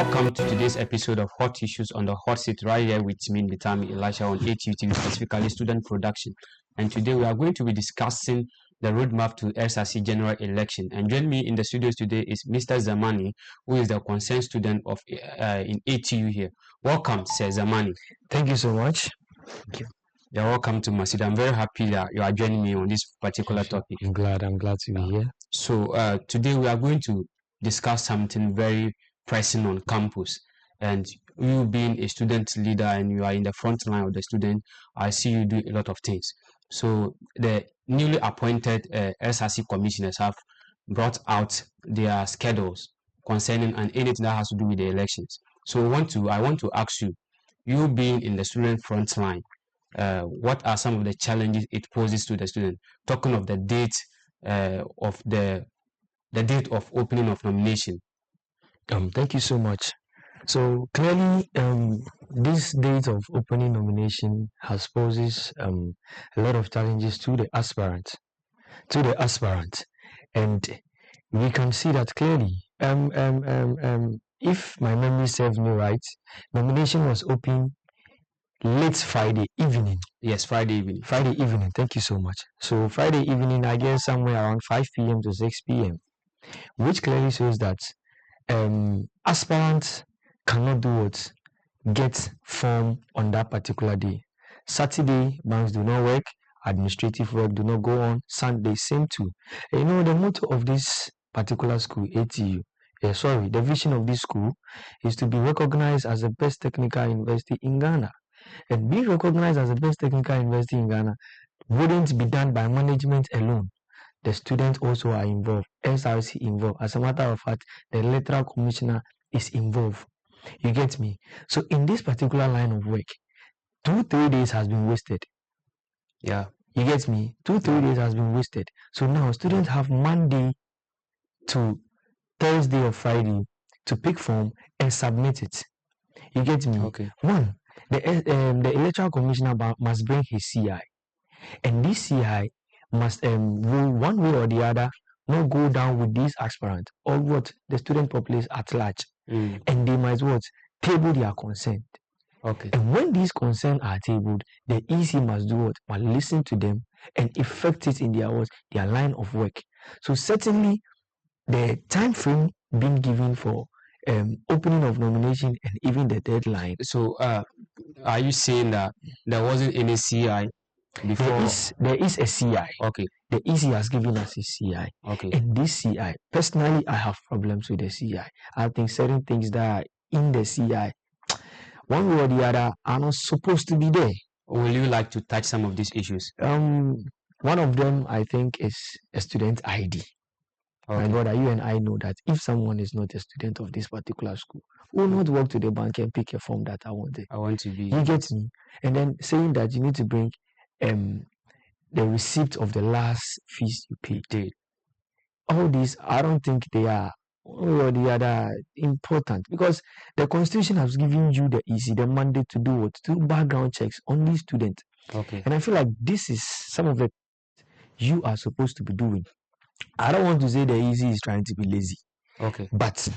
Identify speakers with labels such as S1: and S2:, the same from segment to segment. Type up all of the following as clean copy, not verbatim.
S1: Welcome to today's episode of Hot Issues on the Hot Seat, right here with me, Bitami Elisha, on ATUTV, specifically student production. And today we are going to be discussing the roadmap to SRC general election. And join me in the studios today is Mr. Zamani, who is the concerned student of in ATU here. Welcome, Sir Zamani.
S2: Thank you so much. Thank you.
S1: You're welcome to Masjid. I'm very happy that you are joining me on this particular topic.
S2: I'm glad to be here.
S1: So today we are going to discuss something very pressing on campus. And you being a student leader and you are in the front line of the student, I see you do a lot of things. So the newly appointed SRC commissioners have brought out their schedules concerning and anything that has to do with the elections. So I want to ask you, you being in the student front line, what are some of the challenges it poses to the student? Talking of the date of the date of opening of nomination.
S2: Thank you so much. So clearly, this date of opening nomination has poses a lot of challenges to the aspirant, and we can see that clearly. If my memory serves me right, nomination was open late Friday evening.
S1: Yes, Friday evening.
S2: Friday evening. Thank you so much. So Friday evening, I guess somewhere around 5 p.m. to 6 p.m., which clearly shows that aspirants cannot do what? Get form on that particular day. Saturday, banks do not work, administrative work do not go on. Sunday, same too. You know, the motto of this particular school, ATU, the vision of this school is to be recognized as the best technical university in Ghana. And being recognized as the best technical university in Ghana wouldn't be done by management alone. The students also are involved, SRC involved. As a matter of fact, the electoral commissioner is involved. You get me? So in this particular line of work, 2-3 days has been wasted.
S1: Yeah.
S2: You get me? 2-3 days has been wasted. So now students have Monday to Thursday or Friday to pick form and submit it. You get me?
S1: Okay.
S2: One, the electoral commissioner must bring his CI, and this CI must will one way or the other not go down with these aspirants or what the student populace at large, and they must what table their consent.
S1: Okay.
S2: And when these concerns are tabled, the EC must do what? Must listen to them and effect it in their line of work. So certainly, the time frame being given for opening of nomination and even the deadline.
S1: So are you saying that there wasn't any CI before?
S2: There is a CI.
S1: Okay.
S2: The EC has given us a CI.
S1: Okay.
S2: And this CI, personally, I have problems with the CI. I think certain things that are in the CI, one way or the other, are not supposed to be there.
S1: Will you like to touch some of these issues?
S2: One of them, I think, is a student ID. Okay. My brother, you and I know that if someone is not a student of this particular school, will not walk to the bank and pick a form that I want
S1: to be.
S2: You get me? And then saying that you need to bring the receipt of the last fees you paid. All these, I don't think they are one way or the other important, because the constitution has given you the mandate to do what? To do background checks on these students.
S1: Okay.
S2: And I feel like this is some of the you are supposed to be doing. I don't want to say the EC is trying to be lazy.
S1: Okay.
S2: But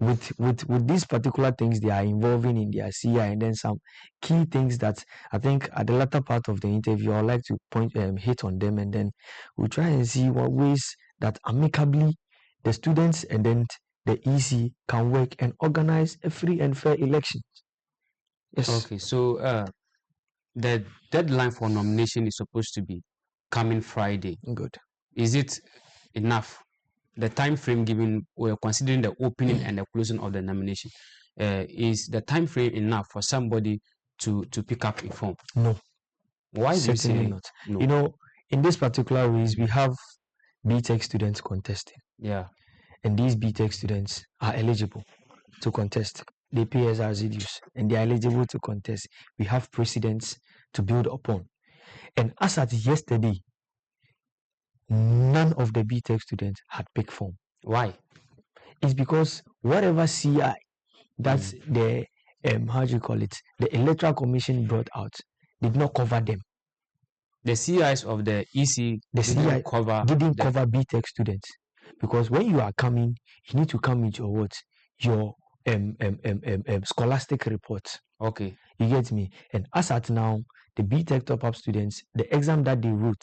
S2: with these particular things they are involving in their CI, and then some key things that I think at the latter part of the interview I'd like to hit on them, and then we'll try and see what ways that amicably the students and then the EC can work and organize a free and fair election.
S1: Yes. Okay. So the deadline for nomination is supposed to be coming Friday.
S2: Good.
S1: Is it enough? The time frame given, we're considering the opening and the closing of the nomination. Is the time frame enough for somebody to pick up a form?
S2: No.
S1: Why do you say
S2: not?
S1: No?
S2: You know, in this particular ways, we have BTech students contesting.
S1: Yeah.
S2: And these BTech students are eligible to contest. They pay SRC dues and they are eligible to contest. We have precedents to build upon. And as at yesterday, none of the BTech students had picked form.
S1: Why?
S2: It's because whatever CI that's the the electoral commission brought out did not cover them.
S1: The CIs of the EC
S2: didn't cover BTech students, because when you are coming, you need to come with your scholastic report.
S1: Okay.
S2: You get me? And as at now, the BTech top-up students, the exam that they wrote,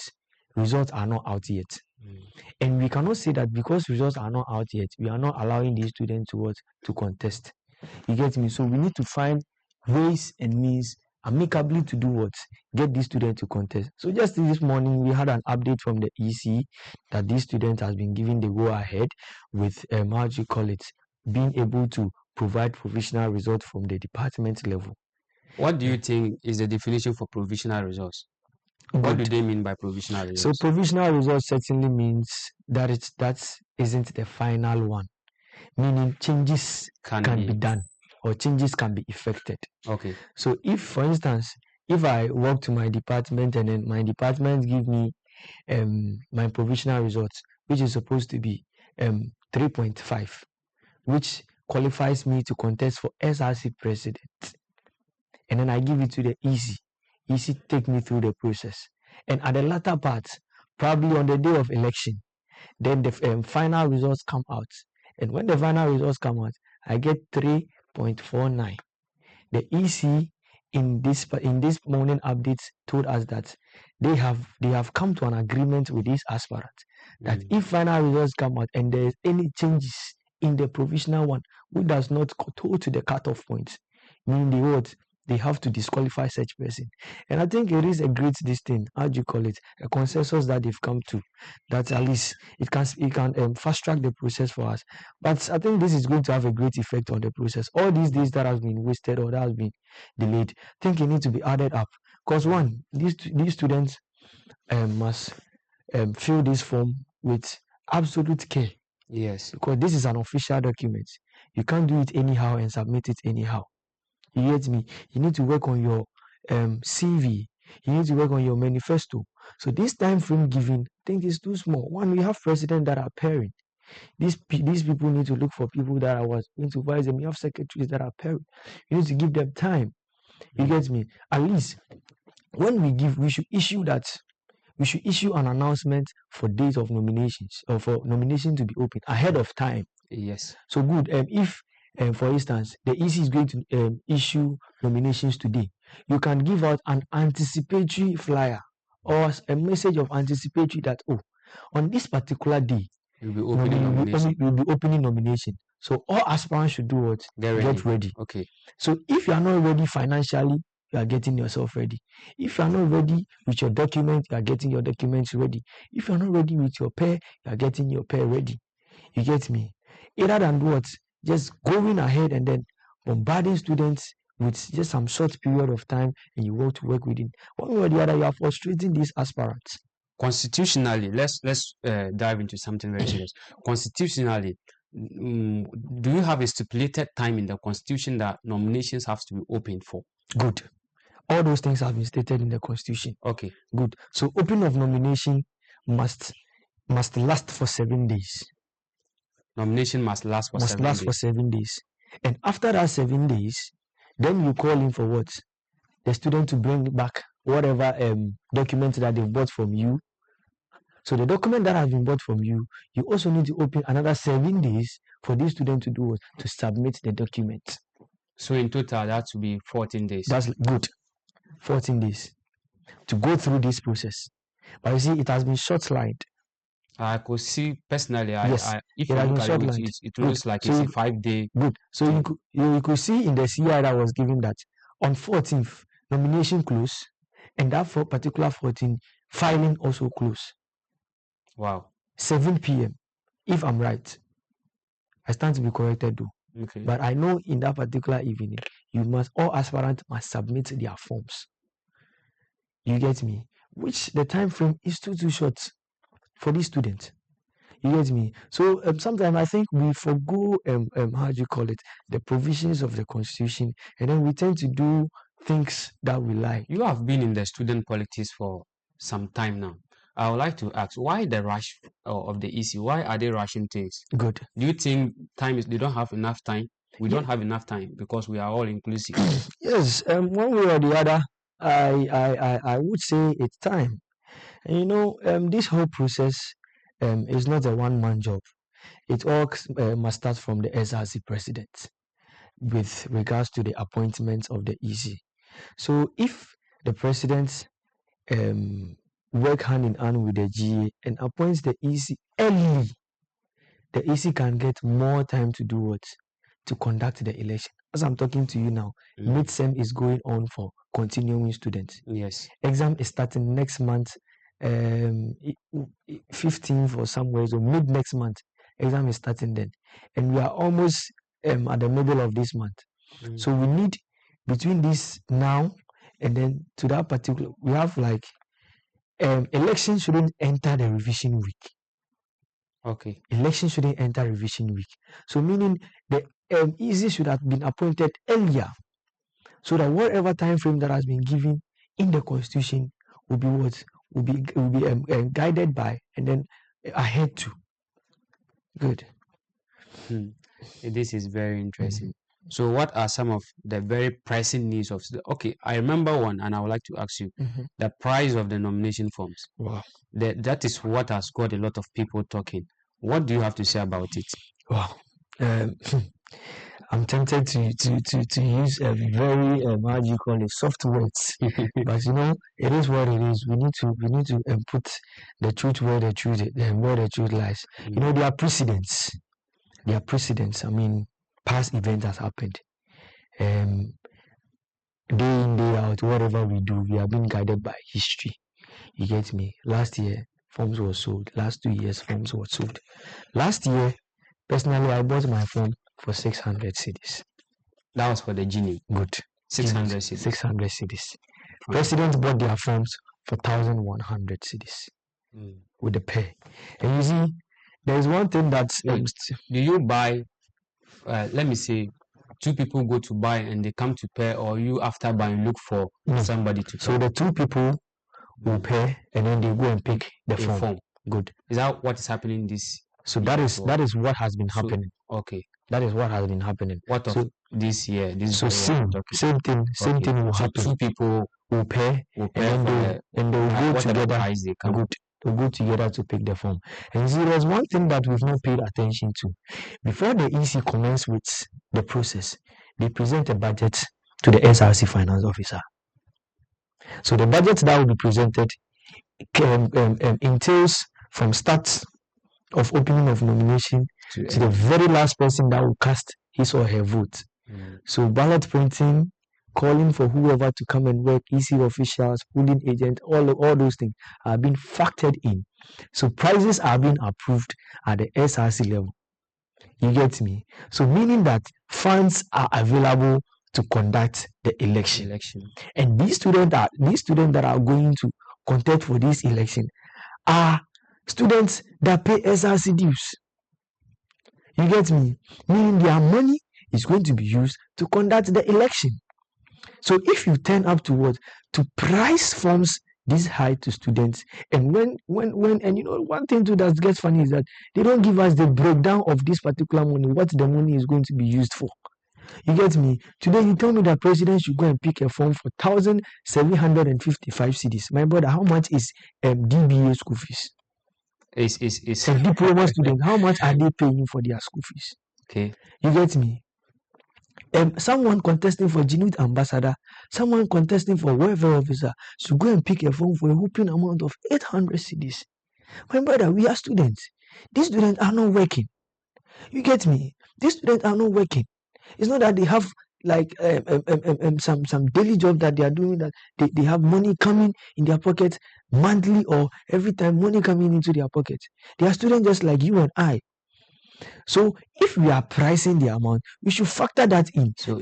S2: results are not out yet. And we cannot say that because results are not out yet, we are not allowing these students to contest. You get me? So we need to find ways and means amicably to do what? Get these students to contest. So just this morning, we had an update from the EC that this student has been given the go-ahead with, how do you call it, being able to provide provisional results from the department level.
S1: What do you think is the definition for provisional results? What do they mean by provisional results?
S2: So provisional results certainly means that that isn't the final one, meaning changes can be done or changes can be effected.
S1: Okay.
S2: So if, for instance, if I walk to my department and then my department give me my provisional results, which is supposed to be 3.5, which qualifies me to contest for SRC president, and then I give it to the EC take me through the process, and at the latter part, probably on the day of election, then the final results come out, and when the final results come out, I get 3.49. The EC in this morning updates told us that they have come to an agreement with these aspirants that if final results come out and there is any changes in the provisional one which does not go to the cutoff point, meaning they have to disqualify such person. And I think it is a great how do you call it, a consensus that they've come to, that at least it can fast track the process for us. But I think this is going to have a great effect on the process. All these days that has been wasted or that has been delayed, I think it needs to be added up. Because one, these students must fill this form with absolute care.
S1: Yes.
S2: Because this is an official document. You can't do it anyhow and submit it anyhow. You get me? You need to work on your CV. You need to work on your manifesto. So this time frame given, I think is too small. One, we have presidents that are pairing. These people need to look for people that are going to advise them. You have secretaries that are pairing. You need to give them time. You get me? At least when we should issue that. We should issue an announcement for dates of nominations or for nomination to be open ahead of time.
S1: Yes.
S2: So good. If for instance, the EC is going to issue nominations today, you can give out an anticipatory flyer or a message of anticipatory that, on this particular day,
S1: you'll be opening
S2: nomination. So all aspirants should do what? Get ready.
S1: Okay.
S2: So if you are not ready financially, you are getting yourself ready. If you are not ready with your document, you are getting your documents ready. If you are not ready with your pair, you are getting your pair ready. You get me? Rather than what? Just going ahead and then bombarding students with just some short period of time and you want to work within. One way or the other, you are frustrating these aspirants.
S1: Constitutionally, let's dive into something very serious. Constitutionally, do you have a stipulated time in the constitution that nominations have to be opened for?
S2: Good. All those things have been stated in the constitution.
S1: Okay.
S2: Good. So opening of nomination must last for 7 days.
S1: Nomination must last for
S2: 7 days. And after that 7 days, then you call in for what? The student to bring back whatever document that they've bought from you. So the document that has been bought from you, you also need to open another 7 days for this student to do what? To submit the document.
S1: So in total, that will be 14 days.
S2: That's good. 14 days to go through this process. But you see, it has been short-lined.
S1: I could see personally.
S2: Yes,
S1: if you look at it looks like it's a 5-day.
S2: Good. So you could see in the CI that was given that on 14th nomination close, and that for particular 14 filing also close.
S1: Wow.
S2: 7 p.m. If I'm right, I stand to be corrected though.
S1: Okay.
S2: But I know in that particular evening, all aspirants must submit their forms. You get me? Which the time frame is too short for these students. You get me? So sometimes I think we forgo how do you call it, the provisions of the constitution, and then we tend to do things that we like.
S1: You have been in the student politics for some time now. I would like to ask, why the rush of the EC? Why are they rushing things?
S2: Good.
S1: Do you think they don't have enough time? We don't have enough time because we are all inclusive.
S2: Yes, one way or the other, I would say it's time. And this whole process is not a one-man job. It all must start from the SRC president. with regards to the appointments of the EC. So if the president work hand in hand with the GA and appoints the EC early, the EC can get more time to do what? To conduct the election. As I'm talking to you now, mid-sem is going on for continuing students.
S1: Yes.
S2: Exam is starting next month, 15th or somewhere, so mid next month. Exam is starting then. And we are almost at the middle of this month. So we need, between this now and then to that particular, we have like, election shouldn't enter the revision week.
S1: Okay.
S2: Election shouldn't enter revision week. So meaning the EC should have been appointed earlier, so that whatever time frame that has been given in the constitution will be what will be guided by and then ahead to. Good.
S1: This is very interesting. So what are some of the very pressing needs of okay, I remember one, and I would like to ask you the price of the nomination forms.
S2: Wow.
S1: That is what has got a lot of people talking. What do you have to say about it?
S2: Wow. I'm tempted to use a very how do you call it, soft words, but you know it is what it is. We need to put the truth where the truth lies. You know, there are precedents. I mean, past event has happened. Day in, day out, whatever we do, we are being guided by history. You get me? Last year, forms were sold. Last 2 years, forms were sold. Last year, personally, I bought my form for 600 cedis.
S1: That was for the genie.
S2: Good.
S1: 600 cedis.
S2: 600 cedis. Presidents bought their forms for 1,100 cedis with the pay. And you see, there is one thing that
S1: do you buy? Let me say, two people go to buy and they come to pay, or you after buying look for somebody to pay?
S2: So the two people will pay and then they go and pick the form. Good.
S1: Is that what is happening this?
S2: So that is what has been happening.
S1: Okay.
S2: That is what has been happening.
S1: What of this year?
S2: So same thing will happen.
S1: Two people
S2: will pay and they will go together. They'll go together to pick the form. And you see, there's one thing that we've not paid attention to. Before the EC commenced with the process, they present a budget to the SRC finance officer. So the budget that will be presented entails from start of opening of nomination to the very last person that will cast his or her vote. So ballot printing, calling for whoever to come and work, EC officials, polling agents, all those things are being factored in. So prices are being approved at the SRC level. You get me? So meaning that funds are available to conduct the election. And these students that are going to contest for this election are students that pay SRC dues. You get me? Meaning their money is going to be used to conduct the election. So if you turn up to price forms this high to students, and when and you know one thing too that gets funny is that they don't give us the breakdown of this particular money, what the money is going to be used for. You get me? Today you tell me that president should go and pick a form for 1,755 cedis. My brother, how much is DBA school fees?
S1: It's
S2: a diploma student. How much are they paying for their school fees?
S1: Okay.
S2: You get me? Someone contesting for Genuine Ambassador, someone contesting for welfare officer should go and pick a form for a whopping amount of 800 cedis. My brother, we are students. These students are not working. You get me? These students are not working. It's not that they have like some daily job that they are doing, that they have money coming in their pockets monthly or every time, money coming into their pockets. They are students just like you and I. So if we are pricing the amount, we should factor that in.
S1: So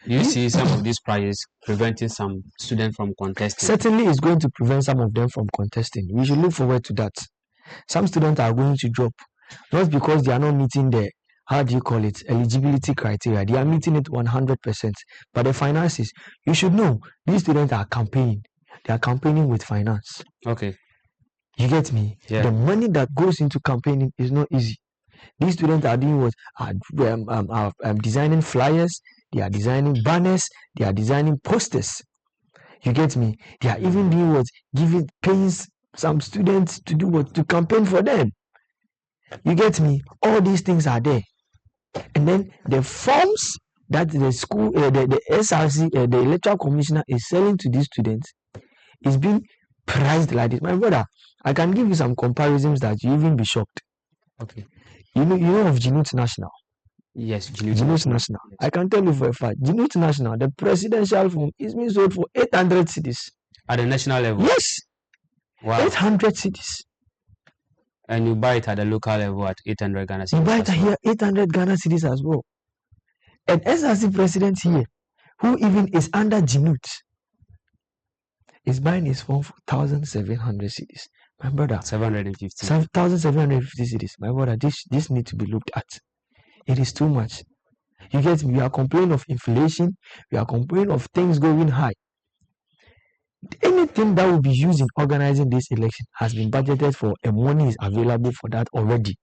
S1: you see some of these prices preventing some students from contesting?
S2: Certainly it's going to prevent some of them from contesting. We should look forward to that. Some students are going to drop, not because they are not meeting the eligibility criteria. They are meeting it 100%. But the finances, you should know, these students are campaigning. They are campaigning with finance.
S1: Okay.
S2: You get me?
S1: Yeah.
S2: The money that goes into campaigning is not easy. These students are doing are designing flyers, they are designing banners, they are designing posters. You get me? They are even doing paying some students to do to campaign for them. You get me? All these things are there. And then the forms that the school, the SRC, the electoral commissioner is selling to these students is being priced like this. My brother, I can give you some comparisons that you even be shocked.
S1: Okay.
S2: You know of Jinut National.
S1: Yes,
S2: Jinut National.
S1: Yes.
S2: I can tell you for a fact, Jinut National, the presidential form is being sold for 800 cities.
S1: At the national level?
S2: Yes.
S1: Wow.
S2: 800 cities.
S1: And you buy it at the local level at 800 Ghana cedis.
S2: You buy it here 800 Ghana cedis as well. And SRC president here, who even is under Jinut, is buying his phone for 1,700 cedis. My brother,
S1: 750.
S2: 1,750 cedis. My brother, this needs to be looked at. It is too much. You get me? We are complaining of inflation. We are complaining of things going high. Anything that will be used in organizing this election has been budgeted for, and money is available for that already.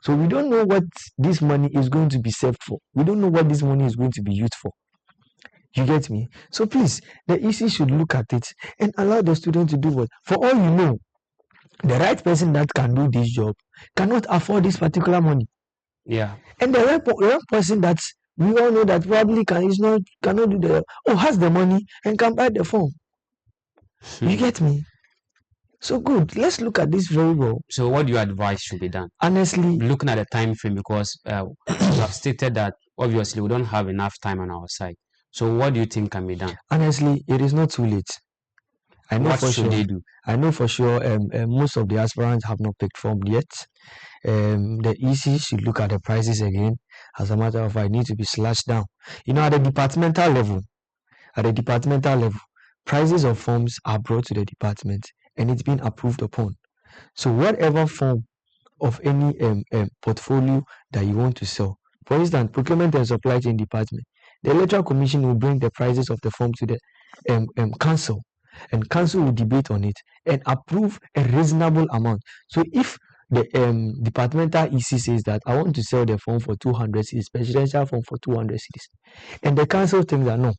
S2: So we don't know what this money is going to be saved for. We don't know what this money is going to be used for. You get me? So please, the EC should look at it and allow the student to do what? For all you know, the right person that can do this job cannot afford this particular money.
S1: Yeah.
S2: And the right person that we all know that probably cannot do has the money and can buy the phone. You get me? So good. Let's look at this very well.
S1: So what do you advise should be done?
S2: Honestly,
S1: looking at the time frame, because you have stated that obviously we don't have enough time on our side. So what do you think can be done?
S2: Honestly, it is not too late. I know
S1: what
S2: for
S1: should
S2: sure.
S1: They do?
S2: I know for sure. Most of the aspirants have not picked form yet. The EC should look at the prices again. As a matter of fact, it needs to be slashed down. At the departmental level, prices of forms are brought to the department and it's been approved upon. So whatever form of any portfolio that you want to sell, for instance, procurement and supply chain department, the electoral commission will bring the prices of the form to the council, and council will debate on it and approve a reasonable amount. So if the departmental EC says that I want to sell the form for 200 cedis, presidential form for 200 cedis, and the council thinks that no,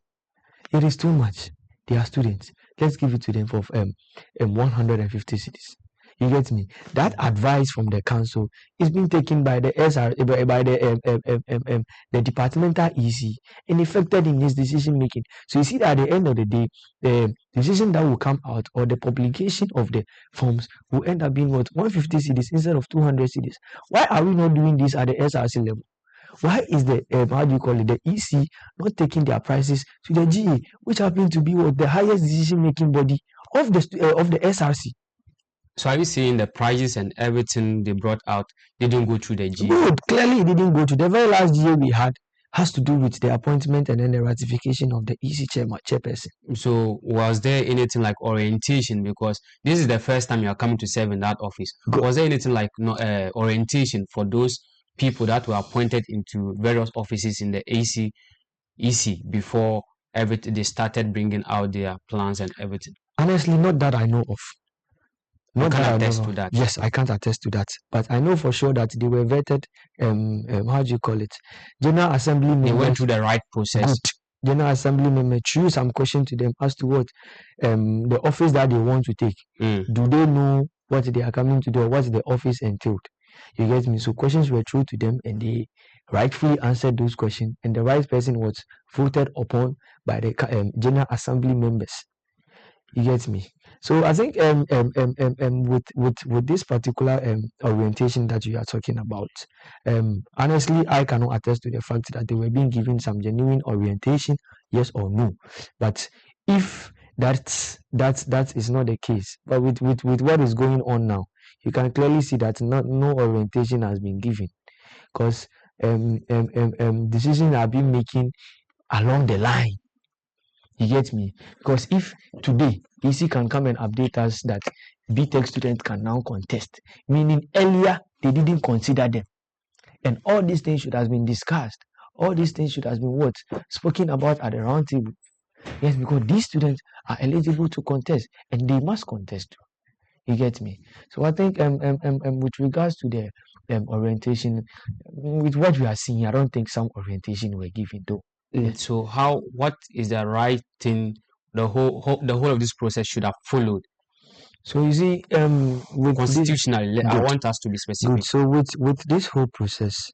S2: it is too much, they are students, let's give it to them for 150 cedis. You get me? That advice from the council is being taken by the the departmental EC and affected in his decision making. So you see that at the end of the day, the decision that will come out or the publication of the forms will end up being what, 150 cedis instead of 200 cedis. Why are we not doing this at the SRC level? Why is the the EC not taking their prices to the GA, which happen to be what, the highest decision making body of the SRC?
S1: So are you saying the prices and everything they brought out didn't go through the GA?
S2: Good. Clearly it didn't go to the very last GA we had has to do with the appointment and then the ratification of the EC chairperson.
S1: So was there anything like orientation, because this is the first time you are coming to serve in that office? Was there anything like orientation for those people that were appointed into various offices in the EC before everything they started bringing out their plans and everything?
S2: Honestly, not that I know of.
S1: You can't attest to that.
S2: Yes, I can't attest to that. But I know for sure that they were vetted. General Assembly members.
S1: They went through the right process.
S2: Good. General Assembly members threw some question to them as to what the office that they want to take. Do they know what they are coming to do or what the office entailed? You get me? So questions were thrown to them and they rightfully answered those questions, and the right person was voted upon by the General Assembly members. You get me? So I think with this particular orientation that you are talking about, honestly, I cannot attest to the fact that they were being given some genuine orientation, yes or no. But if that is not the case, but with what is going on now, you can clearly see that no orientation has been given, because decisions are being making along the line. You get me? Because if today EC can come and update us that BTech students can now contest, meaning earlier they didn't consider them, and all these things should have been discussed. All these things should have been spoken about at the round table. Yes, because these students are eligible to contest and they must contest too. You get me? So I think with regards to the orientation, with what we are seeing, I don't think some orientation were given though.
S1: So what is the right thing the whole of this process should have followed?
S2: So you see, with
S1: constitutionally, I want us to be specific.
S2: Good. So with this whole process,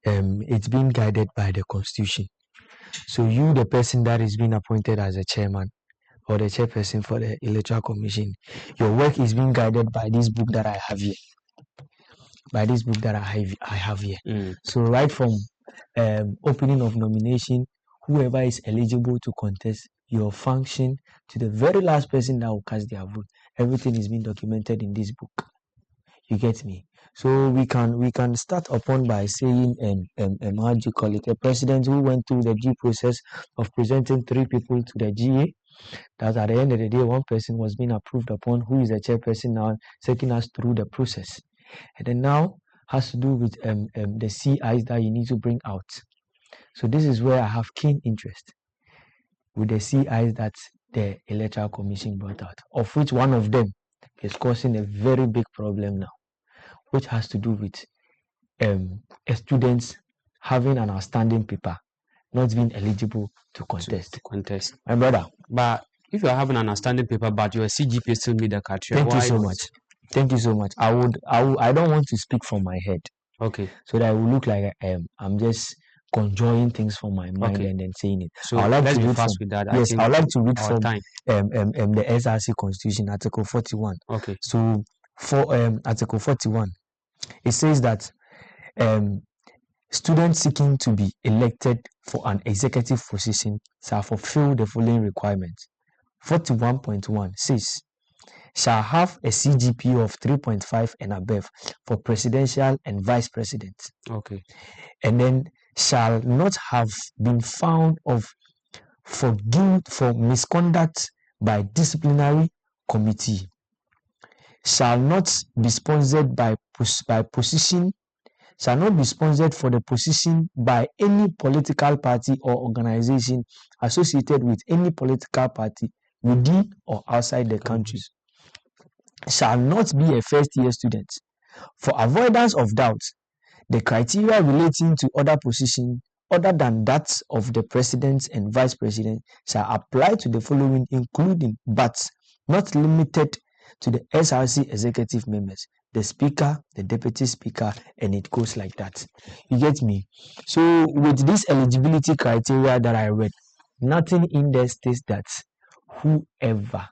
S2: it's being guided by the constitution. So you, the person that is being appointed as a chairman or the chairperson for the electoral commission, your work is being guided by this book that I have here. By this book that I have here. So right from opening of nomination, whoever is eligible to contest, your function to the very last person that will cast their vote, everything is being documented in this book. You get me? So we can start upon by saying how do you call it, a president who went through the due process of presenting 3 people to the GA, that at the end of the day one person was being approved upon, who is the chairperson now, taking us through the process. And then now has to do with the CIs that you need to bring out. So this is where I have keen interest with the CIs that the Electoral Commission brought out, of which one of them is causing a very big problem now, which has to do with students having an outstanding paper, not being eligible to contest. My brother.
S1: But if you are having an outstanding paper, but your CGPA still meet the criteria,
S2: thank you so much. Thank you so much. I don't want to speak from my head.
S1: Okay.
S2: So that it will look like I'm just conjoining things from my mind and then saying it.
S1: So I would like to read fast with that.
S2: Yes, I would like to read from the SRC Constitution, Article 41.
S1: Okay.
S2: So for Article 41, it says that students seeking to be elected for an executive position shall fulfill the following requirements. 41.1 says, shall have a CGPA of 3.5 and above for presidential and vice president.
S1: Okay.
S2: And then shall not have been found for misconduct by disciplinary committee. Shall not be sponsored shall not be sponsored for the position by any political party or organization associated with any political party within or outside the country. Shall not be a first-year student. For avoidance of doubt, the criteria relating to other positions other than that of the president and vice president shall apply to the following, including but not limited to the SRC executive members, the speaker, the deputy speaker, and it goes like that. You get me? So with this eligibility criteria that I read, nothing in there states that whoever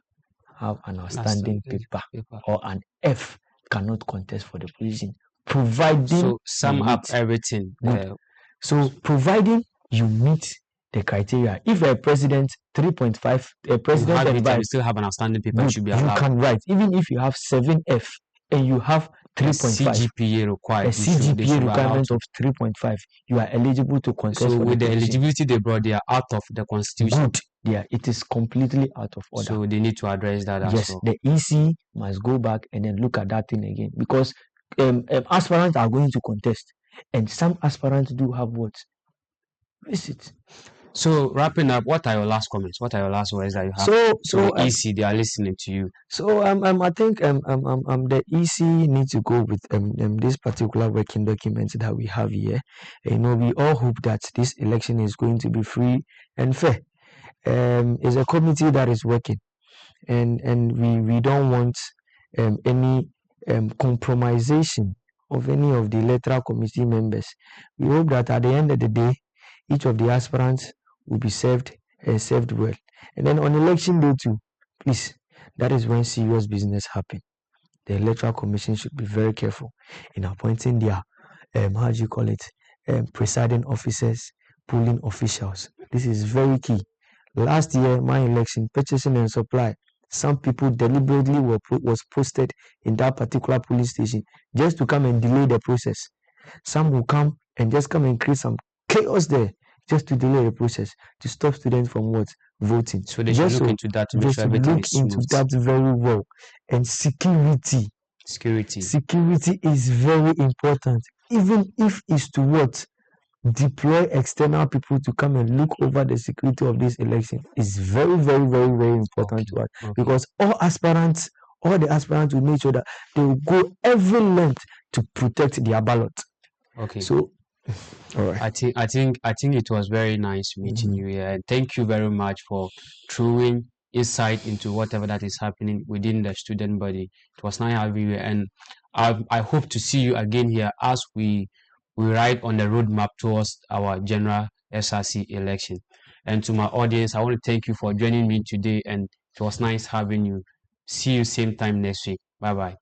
S2: have an outstanding paper or an F cannot contest for the position, providing
S1: so sum up everything.
S2: So providing you meet the criteria. If a president 3.5, a president and vice,
S1: you still have an outstanding paper, should be allowed.
S2: You can write, even if you have 7F and you have 3.5,
S1: CGPA required.
S2: A CGPA requirement of 3.5, you are eligible to contest.
S1: So
S2: for
S1: with the
S2: position.
S1: eligibility they brought, they are out of the constitution.
S2: Good. Yeah, it is completely out of order.
S1: So they need to address that as well.
S2: The EC must go back and then look at that thing again, because aspirants are going to contest, and some aspirants do have what? Visit.
S1: So wrapping up, what are your last comments? What are your last words that you have? So EC, they are listening to you.
S2: So I think the EC needs to go with this particular working document that we have here. You know, we all hope that this election is going to be free and fair. It's a committee that is working, and we don't want any compromisation of any of the electoral committee members. We hope that at the end of the day, each of the aspirants will be served well. And then on election day too, please, that is when serious business happens. The electoral commission should be very careful in appointing their presiding officers, polling officials. This is very key. Last year, my election, purchasing and supply, some people deliberately was posted in that particular police station just to come and delay the process. Some will come and just come and create some chaos there just to delay the process, to stop students from what? Voting.
S1: So they should look into that to make sure everything is smooth.
S2: Into that very well. And security is very important. Even if it's to what? Deploy external people to come and look over the security of this election is very, very, very, very important to us. Because all the aspirants will make sure that they will go every length to protect their ballot.
S1: Okay.
S2: So all right.
S1: I think it was very nice meeting you here. And thank you very much for throwing insight into whatever that is happening within the student body. It was nice having you, and I hope to see you again here as we ride on the roadmap towards our general SRC election. And to my audience, I want to thank you for joining me today, and it was nice having you. See you same time next week. Bye bye.